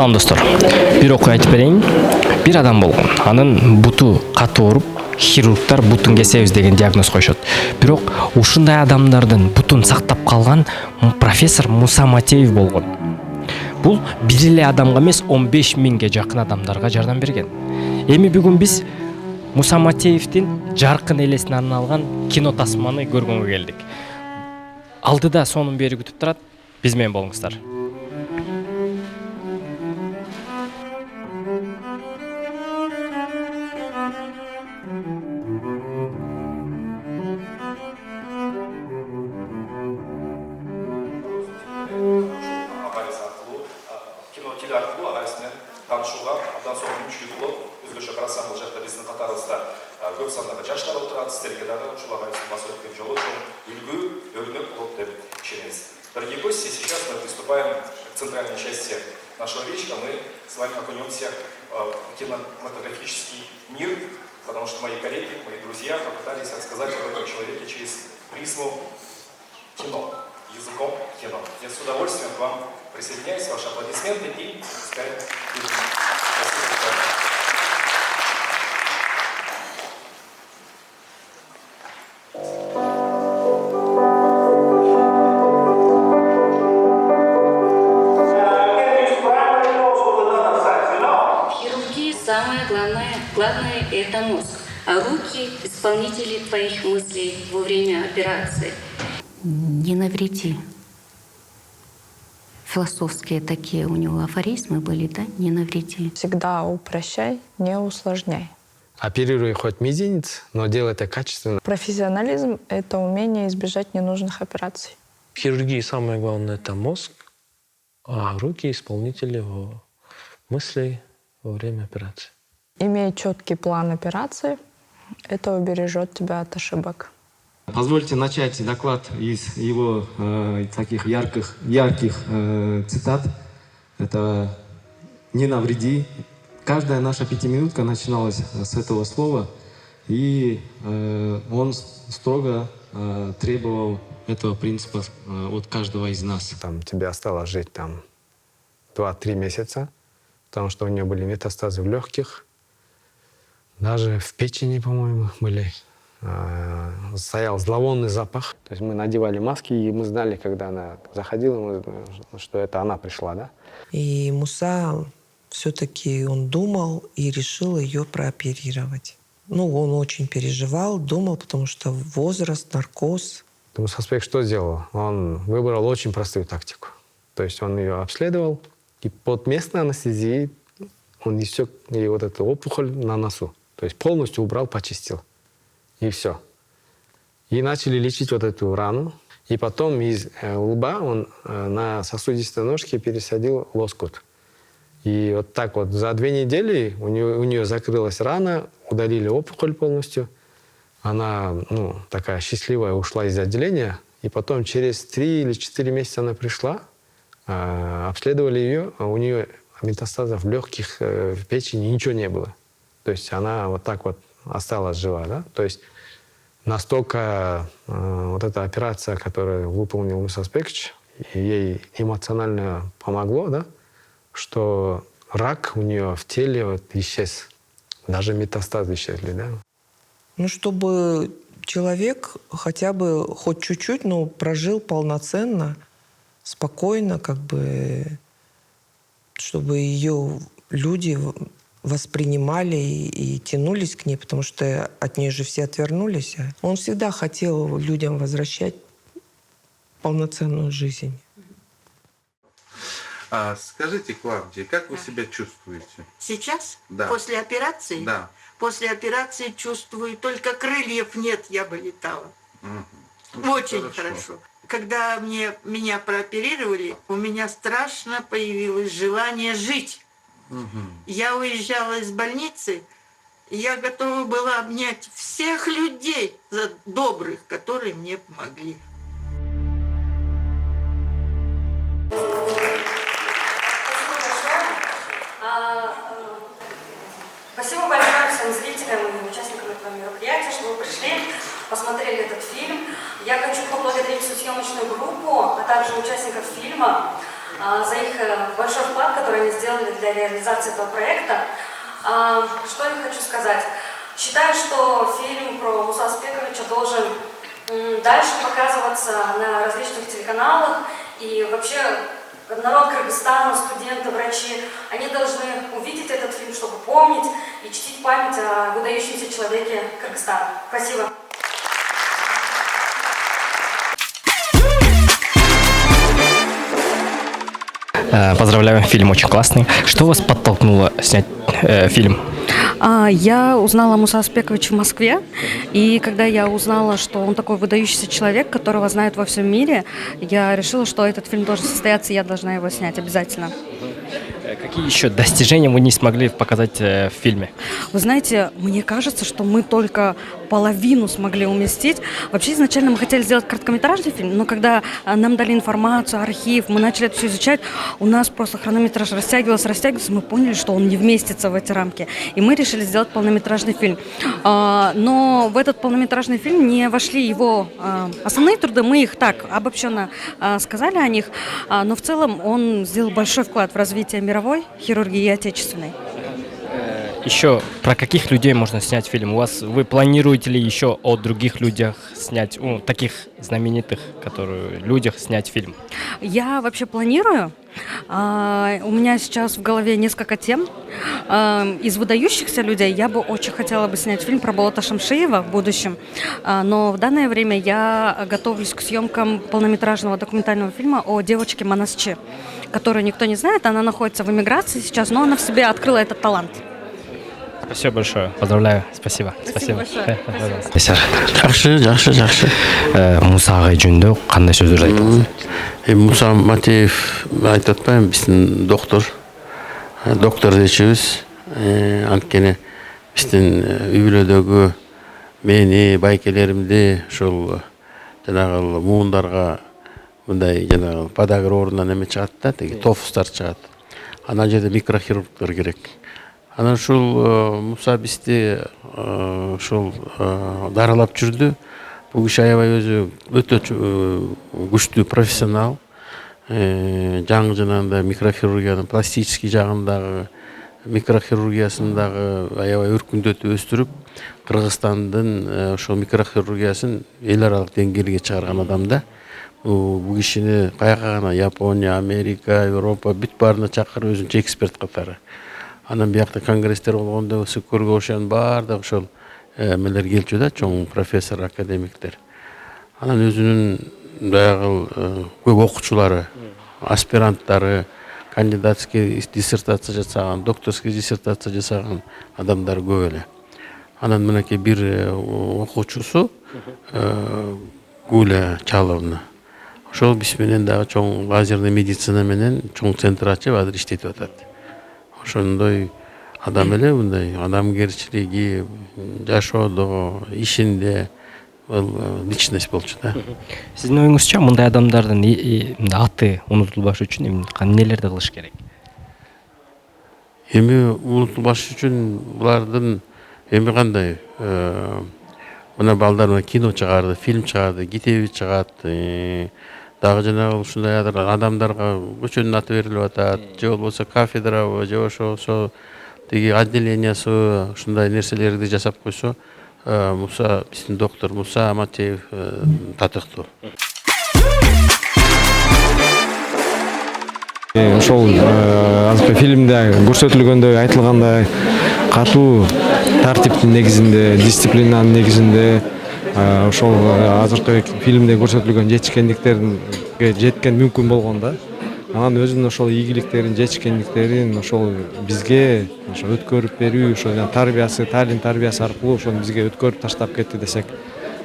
Салам достор. Бир окуя айтып берейин. Бир адам болгон. Анын буту катуу ооруп, хирургтар бутун кесебиз деген диагноз коюшат. Бирок ушундай адамдардын бутун сактап калган профессор Муса Матеев болгон. Бул бир эле адамга эмес, 15 миңге жакын адамдарга жардам берген. Эми бүгүн биз Муса Матеевдин жаркын элесине арналган кино тасманы көргөнгө келдик. Алдыда сонун бери күтүп турат. Биз менен болуңуздар. Кино теле аркылуу агайсымен таанышууга абдан сонун мүмкүнчүлүк болот. Өзгөчө карасаң бул жакта биздин катарыбызда көп сандагы жаштар отурат. Сиздерге дагы ушул агайсыз басып өткөн жолу чоң үлгү, өрнөк болот деп ишенебиз. Дорогие гости, сейчас мы приступаем к центральной части нашего вечера. Мы с вами окунемся в кинематографический мир, потому что мои коллеги, мои друзья попытались рассказать об этом человеке через призму кино, языком кино. Я с удовольствием к вам присоединяюсь, ваши аплодисменты и пускай. Самое главное это мозг, а руки – исполнители твоих мыслей во время операции. Не навреди. Философские такие у него афоризмы были, да? Не навреди. Всегда упрощай, не усложняй. Оперируй хоть мизинец, но делай это качественно. Профессионализм — это умение избежать ненужных операций. В хирургии самое главное — это мозг, а руки — исполнители мыслей во время операции. Имея четкий план операции, это убережет тебя от ошибок. Позвольте начать доклад из его таких ярких цитат. Это «не навреди». Каждая наша пятиминутка начиналась с этого слова, и он строго требовал этого принципа от каждого из нас. Там тебе осталось жить там 2-3 месяца, потому что у нее были метастазы в легких, даже в печени, по-моему, были. Стоял зловонный запах. То есть мы надевали маски, и мы знали, когда она заходила, что это она пришла, да? И Муса все-таки он думал и решил ее прооперировать. Ну, он очень переживал, думал, потому что возраст, наркоз. Муса Спек что сделал? Он выбрал очень простую тактику. То есть он ее обследовал, и под местной анестезией он иссек ей вот эту опухоль на носу. То есть полностью убрал, почистил. И все. И начали лечить вот эту рану. И потом из лба он на сосудистой ножке пересадил лоскут. И вот так вот за 2 недели у нее закрылась рана, удалили опухоль полностью. Она, такая счастливая, ушла из отделения. И потом через 3 или 4 месяца она пришла, обследовали ее, а у нее метастазов в легких, в печени ничего не было. То есть она вот так вот осталась жива, да? То есть настолько вот эта операция, которую выполнил Муса Спекч, ей эмоционально помогло, да? Что рак у нее в теле вот исчез. Даже метастазы исчезли, да? Ну, чтобы человек хотя бы хоть чуть-чуть, но прожил полноценно, спокойно, чтобы ее люди воспринимали и тянулись к ней, потому что от нее же все отвернулись. Он всегда хотел людям возвращать полноценную жизнь. Скажите, Клавдия, как вы себя чувствуете? Сейчас? Да. После операции? Да. После операции чувствую, только крыльев нет, я бы летала. Очень хорошо. Когда меня прооперировали, у меня страшно появилось желание жить. Я уезжала из больницы, и я готова была обнять всех людей добрых, которые мне помогли. Спасибо большое всем зрителям и участникам этого мероприятия, что вы пришли, посмотрели этот фильм. Я хочу поблагодарить всю съемочную группу, а также участников фильма. за их большой вклад, который они сделали для реализации этого проекта. Что я хочу сказать? Считаю, что фильм про Муса Аспековича должен дальше показываться на различных телеканалах. И вообще народ Кыргызстана, студенты, врачи, они должны увидеть этот фильм, чтобы помнить и чтить память о выдающемся человеке Кыргызстана. Спасибо. Поздравляю, фильм очень классный. Что вас подтолкнуло снять фильм? Я узнала Муса Аспековича в Москве, и когда я узнала, что он такой выдающийся человек, которого знают во всем мире, я решила, что этот фильм должен состояться, и я должна его снять обязательно. Какие еще достижения вы не смогли показать в фильме? Вы знаете, мне кажется, что мы только половину смогли уместить. Вообще, изначально мы хотели сделать короткометражный фильм, но когда нам дали информацию, архив, мы начали это все изучать, у нас просто хронометраж растягивался, мы поняли, что он не вместится в эти рамки. И мы решили сделать полнометражный фильм. Но в этот полнометражный фильм не вошли его основные труды, мы их так обобщенно сказали о них, но в целом он сделал большой вклад в развитие мировой хирургии и отечественной. Еще про каких людей можно снять фильм? Вы планируете ли еще о других людях снять, таких знаменитых, людях снять фильм? Я вообще планирую. У меня сейчас в голове несколько тем. Из выдающихся людей я бы очень хотела бы снять фильм про Болота Шамшиева в будущем. Но в данное время я готовлюсь к съемкам полнометражного документального фильма о девочке Манасчи, которую никто не знает. Она находится в эмиграции сейчас, но она в себе открыла этот талант. Спасибо большое. Поздравляю. Спасибо. Спасибо большое. Жақсы. Муса ағай жөнінде қандай сөздер айтасыз? Муса Матеев айтып атпаймын, биздин доктор дечибиз. Анткени биздин үй бүлөдөгү мени, байкелеримди ушул жанагы муундарга мындай жанагы подагра ордунан эме чыгат да, теги тофустар чыгат. Ана жерде микрохирургтор керек. Анан ушул Муса бизди ушул дарылап жүрдү. Бул киши аябай өзү өтө күчтүү профессионал. Жаңы жанагындай микрохирургиянын пластический жагындагы, микрохирургиясындагы аябай өркүндөтүп өстүрүп, Кыргызстандын ошол микрохирургиясын эл аралык деңгээлге чыгарган адам да. Бул кишини каяка гана Япония, Америка, Европа бүт баарына чакырып өзүнчө эксперт катары. Анан биякта конгресстер болгондо Сүккөргө ошонун баардык ошол эмелер келчү да, чоң профессор, академиктер. Анан өзүнүн баягы көп окуучулары, аспиранттары, кандидатский диссертация жасаган, докторский диссертация жасаган адамдар көп эле. Анан мынакей бир окуучусу Гуля Чаловна. Ошол биз менен дагы чоң лазерный медицина менен чоң центр ачып азыр иштетип атат. Ошондой адам эле, мындай адамгерчилиги, жашоодо, ишинде личность болчу да. Сиздин оюңузча мындай адамдардын аты унутулбаш үчүн эмнелерди кылыш керек? Эми унутулбаш үчүн булардын эми кандай мына балдар кино чыгарды, фильм чыгарды, китеби чыгат. Дагы жанагы ушундай адамдарга көчөнүн аты берилип атат, же болбосо кафедрабы, же ошо тиги отделениясы ушундай нерселерди жасап койсо, Муса, биздин доктор Муса Матеев татыктуу. Ошол азыркы фильмде көрсөтүлгөндөй, айтылгандай катуу тартиптин негизинде, дисциплинанын негизинде ошол азыркы фильмде көрсөтүлгөн жетишкендиктерге жеткен мүмкүн болгон да. Анан өзүнүн ошол ийгиликтерин, жетишкендиктерин ошол бизге ошо өткөрүп берүү, ошо тарбиясы, талим тарбиясы аркылуу ошону бизге өткөрүп таштап кетти десек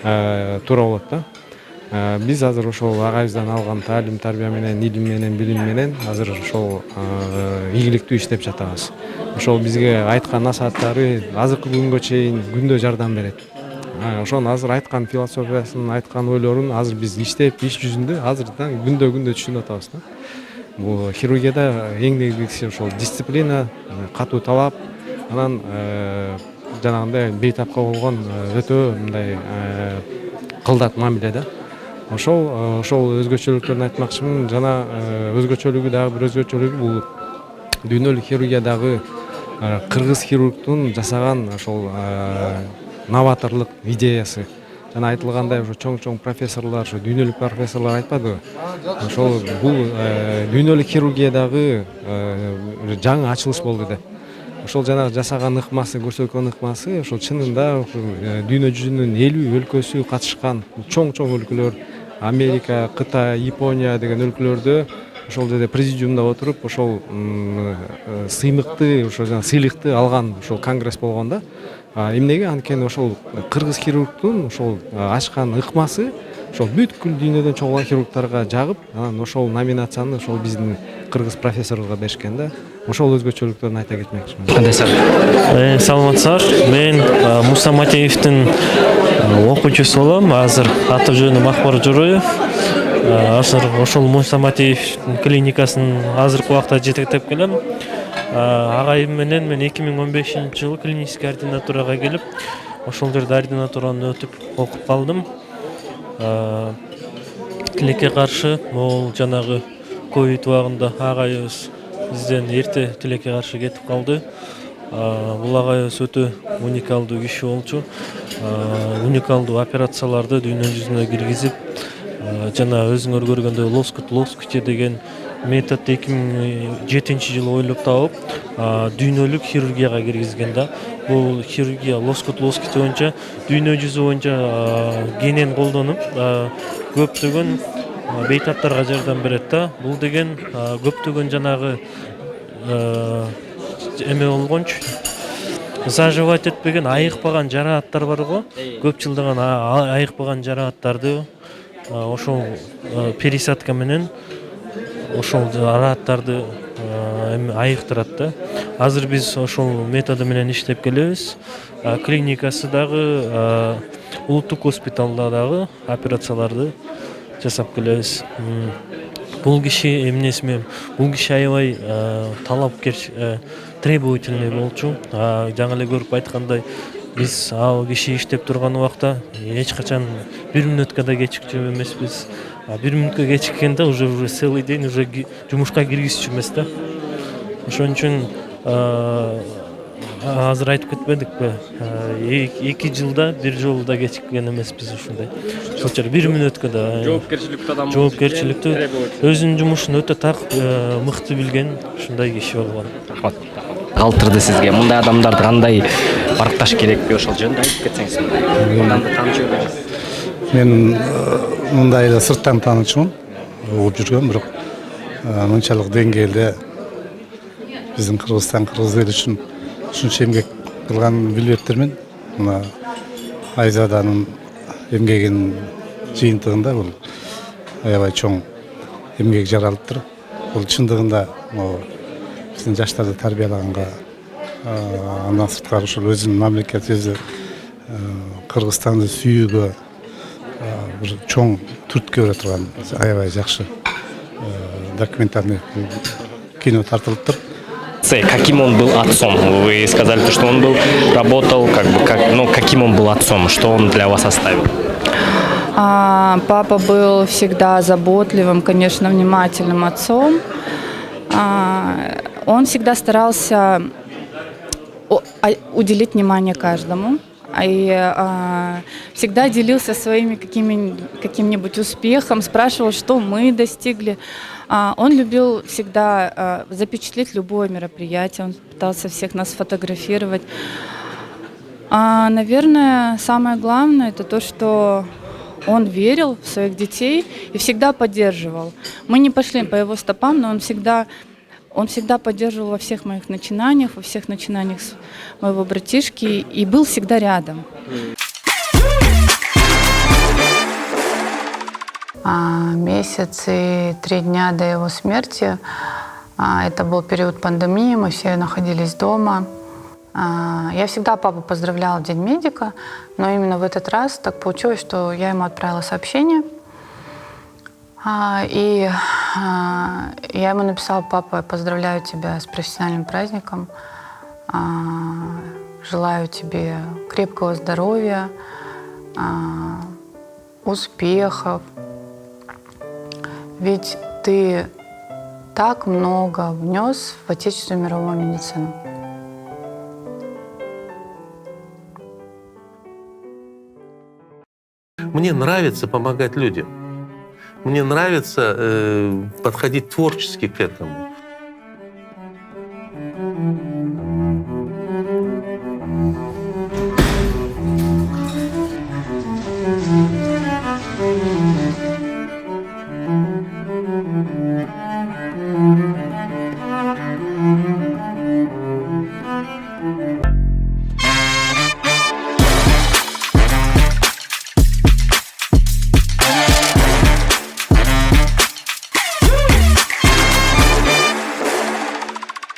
туура болот да. Биз азыр ошол агайыбыздан алган талим тарбия менен, илим менен, билим менен азыр ошол ийгиликтүү иштеп жатабыз. Ошол бизге айткан насааттары азыркы күнгө чейин күндө жардам берет. Ошону азыр айткан философиясын, айткан ойлорун азыр биз иштеп, иш жүзүндө азырдан күндө түшүнүп атабыз да. Бул хирургияда эң негизгиси ошол дисциплина, катуу талап, анан жанагындай бейтапка болгон өтө мындай кылдат мамиле да. ошол өзгөчөлүктөрүн айтмакчымын. Жана өзгөчөлүгү дагы бир өзгөчөлүгү бул дүйнөлүк хирургиядагы кыргыз хирургдун жасаган ошол новаторлук идеясы. Жана айтылгандай ошо чоң профессорлор, ошо дүйнөлүк профессорлор айтпадыбы? Ошол бул дүйнөлүк хирургиядагы жаңы ачылыш болду деп. Ошол жанагы жасаган ыкмасы, көрсөткөн ыкмасы ошол чынында дүйнө жүзүнүн 50 өлкөсү катышкан чоң өлкөлөр, Америка, Кытай, Япония деген өлкөлөрдө ошол жерде президиумда отуруп ошол сыймыкты, ошол сыйлыкты алган ошол конгресс болгон да. Эмнеге? Анткени ошол кыргыз хирургдун ошол ачкан ыкмасы ошол бүткүл дүйнөдөн чогулган хирургдарга жагып, анан ошол номинацияны ошол биздин кыргыз профессорго беришкен да. Ошол өзгөчөлүктөрүн айта кетмекчимин. Кандай сар? Саламатсыздар. Мен Муса Матеевдин окуучусу болом. Азыр аты жөнүм Акбар Жороев. Азыр ошол Муса Матеевдин клиникасын азыркы убакта жетектеп келем. Агайым менен мен 2015-жылы клинический ординатурага келип, ошол жерде ординатураны өтүп окуп калдым. Тилекке каршы могул жанагы ковид убагында агайыбыз бизден эрте тилекке каршы кетип калды. Бул агайыбыз өтө уникалдуу киши болчу. Уникалдуу операцияларды дүйнө жүзүнө киргизип, жана өзүңөр көргөндөй лоскут деген метод 2007-жылы ойлоп тауып, дүйнөлүк хирургияга киргизген да. Бул хирургия лоскут боюнча дүйнө жүзү боюнча кенен колдонуп, көптөгөн бейтаптарга жардам берет да. Бул деген көптөгөн жанагы эме болгончу заживать этпеген, айыкпаган жарааттар бар го. Көп жылдаган айыкпаган жарааттарды ошол пересадка менен ошол арааттарды айыктырат да. Азыр биз ошол методу менен иштеп келебиз. Клиникасы дагы улуттук госпиталда дагы операцияларды жасап келебиз. Бул киши эмнеси? Бул киши аябай талапкер, требовательный болчу. Жаңы эле көрүп айткандай, биз ал киши иштеп турган убакта эч качан 1 мүнөткө да кечикчү эмеспиз. 1 мүнөткө кечиккенде уже целый день уже жумушка киргизчү эмес да. Ошон үчүн азыр айтып кетпедикпи? 2 жылда 1 жолу да кечиккен эмеспиз ушундай. Ошол 1 мүнөткө да Жоопкерчиликтүү адам. Жоопкерчиликтүү, өзүнүн жумушун өтө мыкты билген ушундай киши болгон. Рахмат. Калтырды сизге. Мындай адамдарды кандай баркташ керекпи? Ошол жөнүндө айтып кетсеңиз. Адамды таанычу бересиз. Мен мындай эле сырттан таанычумун, угуп жүргөм, бирок мынчалык деңгээлде биздин Кыргызстан, кыргыз эли үчүн ушунча эмгек кылганын билбептермин. Мына Айзаданын эмгегинин жыйынтыгында бул аябай чоң эмгек жаралыптыр. Бул чындыгында биздин жаштарды тарбиялаганга, андан сырткары ушул өзүнүн мамлекетибизди, Кыргызстанды сүйүүгө бир чоң түрткө бере турган аябай жакшы документальный кино тартылыптыр. Каким он был отцом? Вы сказали, что он был, работал, каким он был отцом? Что он для вас оставил? Папа был всегда заботливым, конечно, внимательным отцом. Он всегда старался уделить внимание каждому. И всегда делился своими каким-нибудь успехом, спрашивал, что мы достигли. Он любил всегда запечатлеть любое мероприятие, он пытался всех нас фотографировать. Наверное, самое главное это то, что он верил в своих детей и всегда поддерживал. Мы не пошли по его стопам, но он всегда поддерживал во всех моих начинаниях, во всех начинаниях моего братишки и был всегда рядом. Месяц и 3 дня до его смерти, это был период пандемии, мы все находились дома. Я всегда папу поздравляла в День медика, но именно в этот раз так получилось, что я ему отправила сообщение. И я ему написала: папа, я поздравляю тебя с профессиональным праздником, желаю тебе крепкого здоровья, успехов, Ведь ты так много внес в отечественную мировую медицину. Мне нравится помогать людям. Мне нравится подходить творчески к этому.